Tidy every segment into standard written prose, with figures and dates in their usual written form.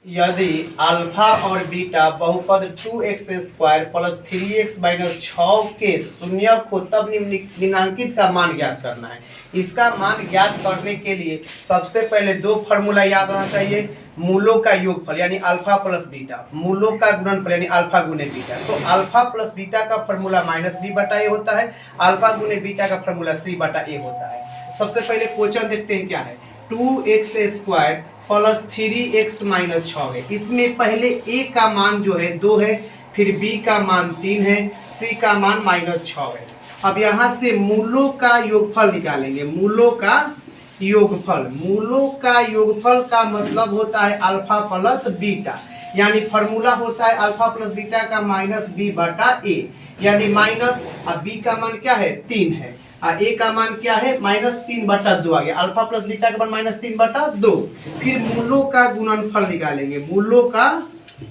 यदि अल्फा और बीटा बहुपद 2x² प्लस 3x माइनस 6 के शून्यक हो तब निम्नांकित का मान ज्ञात करना है। इसका मान ज्ञात करने के लिए सबसे पहले दो फार्मूला याद होना चाहिए। मूलों का योगफल यानी अल्फा प्लस बीटा, मूलों का गुणनफल यानी अल्फा गुने बीटा। तो अल्फा प्लस बीटा का फार्मूला -b/a होता है, अल्फा गुने बीटा का फार्मूला c/a होता है। सबसे पहले क्वेश्चन देखते हैं क्या है। 2x² प्लस 3x माइनस 6 है। इसमें पहले a का मान जो है 2 है, फिर b का मान 3 है, c का मान -6 है। अब यहाँ से मूलों का योगफल निकालेंगे। मूलों का योगफल, मूलों का योगफल का मतलब होता है अल्फा प्लस बीटा, यानी फार्मूला होता है अल्फा प्लस बीटा का -b/a, यानी माइनस। अब b का मान क्या है 3 है, a का मान क्या है -3/2 आ गया। अल्फा प्लस बीटा का मान -3/2। फिर मूलों का गुणनफल निकालेंगे। मूलों का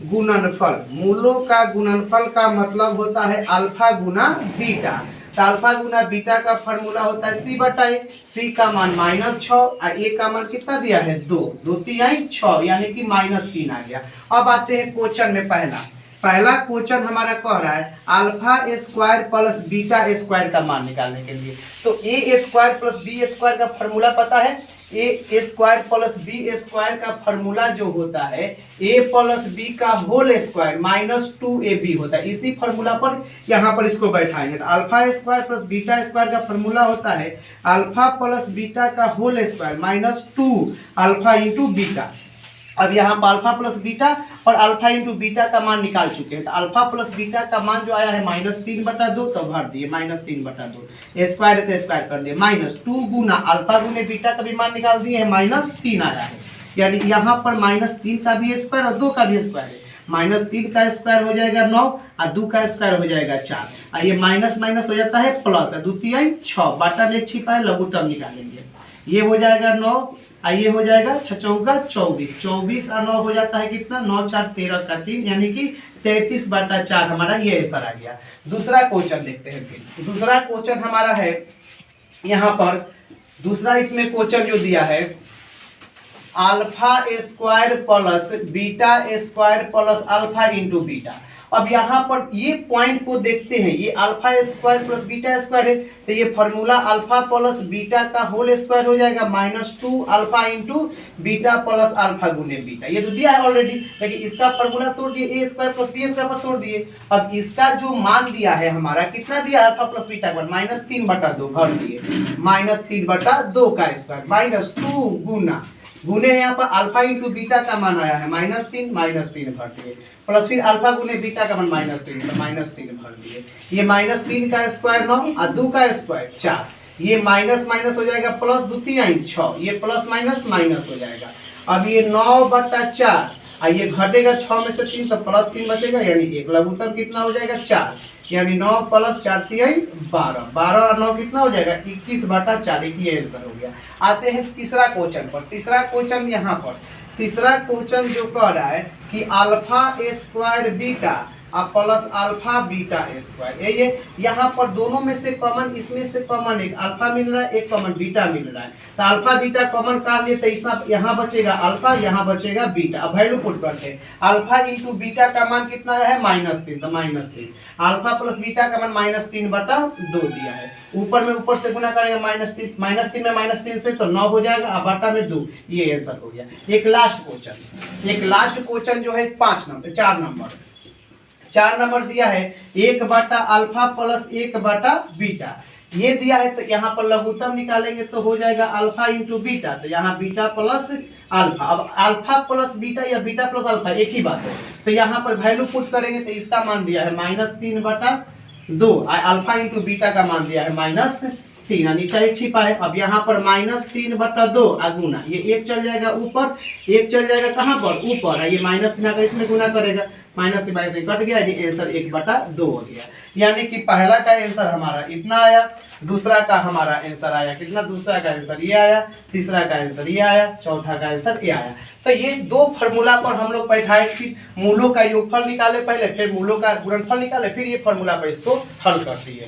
गुणनफल, मूलों का गुणनफल का मतलब होता है अल्फा गुना बीटा। तो अल्फा गुना बीटा का फार्मूला होता है c/a। c का मान -6 और a का मान कितना दिया है 2, 2 3 6, यानी कि -3 आ गया। अब आते हैं क्वेश्चन में। पहला क्वेश्चन हमारा कह रहा है alpha square plus beta square का मान निकालने के लिए। तो a square plus b square का फार्मूला पता है। a square plus b square का फार्मूला जो होता है a प्लस b का होल स्क्वायर -2ab होता है। इसी फार्मूला पर यहाँ पर इसको बैठाएंगे। तो alpha square plus beta square का फार्मूला होता है अल्फा प्लस बीटा का whole square -2 alpha into beta. अब यहाँ पर अल्फा प्लस बीटा और अल्फा इंटू बीटा का मान निकाल चुके हैं। तो अल्फा प्लस बीटा का मान जो आया है -3/2, तो भर दिए -3/2। स्क्वायर है तो स्क्वायर कर दिए। -2 गुना अल्फा गुने बीटा का भी मान निकाल दिए है, -3 आया है। यानी यहाँ पर -3 का भी स्क्वायर और 2 का भी स्क्वायर है। -3 का स्क्वायर हो जाएगा 9 और 2 का स्क्वायर हो जाएगा 4। और ये माइनस माइनस हो जाता है प्लस, 2 3 6, बाटा में छिपा है, लघुत्तम निकालेंगे। ये हो जाएगा 9 और ये हो जाएगा 6 चौका 24, 24 और 9 हो जाता है कितना 9 4 13 का 3, यानी कि 33/4 हमारा ये आंसर आ गया। दूसरा क्वेश्चन देखते हैं। फिर दूसरा क्वेश्चन हमारा है यहाँ पर, दूसरा इसमें क्वेश्चन जो दिया है alpha square plus beta square plus alpha into beta. अब यहाँ पर ये पॉइंट को देखते हैं, ये alpha square plus beta square है, तो ये फार्मूला अल्फा प्लस बीटा का होल स्क्वायर हो जाएगा -2 alpha into beta plus alpha गुने बीटा। ये तो दिया है ऑलरेडी, लेकिन इसका फार्मूला तोड़ दिए, a square plus b square पर तोड़ दिए। अब इसका जो मान दिया है हमारा कितना दिया है अल्फा प्लस बीटा का -3/2 भर दिए, -3/2 का स्क्वायर -2 गुना गुने है यहाँ पर अल्फा इंटू बीटा का मान आया है -3 भर दिए, प्लस फिर अल्फा गुने बीटा का मान -3 तो -3 भर दिए। ये -3 का स्क्वायर 9 और 2 का स्क्वायर 4, ये माइनस माइनस हो जाएगा प्लस 2 3 6, ये प्लस माइनस माइनस हो जाएगा। अब ये 9/4 और ये घटेगा 6 में से 3 तो प्लस 3 बचेगा, यानी 1 लघुत्तम कितना हो जाएगा 4, यानी 9 प्लस 4 3 12, 12 और 9 कितना हो जाएगा 21/4। ये आंसर हो गया। आते हैं तीसरा क्वेश्चन पर। तीसरा क्वेश्चन यहाँ पर, तीसरा क्वेश्चन जो कह रहा है कि alpha square beta plus alpha beta square, ये यहाँ पर दोनों में से कॉमन, इसमें से कॉमन एक अल्फा मिल रहा है, एक कॉमन बीटा मिल रहा है। तो अल्फा बीटा कॉमन काट लिए तो इसका यहाँ बचेगा अल्फा, यहाँ बचेगा बीटा। अब वैल्यू पुट करते हैं। अल्फा इंटू बीटा का मान कितना है -3, तो -3। अल्फा प्लस बीटा का मान -3/2 दिया है। ऊपर में ऊपर से गुना करेंगे -3 में -3 से तो 9 हो जाएगा और बटा में 2, ये आंसर हो गया। एक लास्ट क्वेश्चन जो है 4 नंबर दिया है 1/अल्फा प्लस 1/बीटा, ये दिया है। तो यहाँ पर लघुत्तम निकालेंगे तो हो जाएगा अल्फा इंटू बीटा, तो यहाँ बीटा प्लस अल्फा। अब अल्फा प्लस बीटा या बीटा प्लस अल्फा एक ही बात है, तो यहाँ पर वैल्यू पुट करेंगे तो इसका मान दिया है -3/2, अल्फा इंटू बीटा का मान दिया है -3, नीचे एक छिपा है। अब यहाँ पर -3/2 गुना, ये 1 चल जाएगा ऊपर, 1 चल जाएगा कहाँ पर ऊपर, ये -3 अगर इसमें गुना करेगा माइनस से कट गया, ये आंसर 1/2 हो गया। यानी कि पहला का आंसर हमारा इतना आया, दूसरा का हमारा आंसर आया कितना, दूसरा का आंसर ये आया, तीसरा का आंसर ये आया, चौथा का आंसर ये आया। तो ये दो फार्मूला पर हम लोग बैठाए, फिर मूलों का योगफल निकाले पहले, फिर मूलों का गुणनफल निकाले, फिर ये फार्मूला पर इसको हल कर दिए।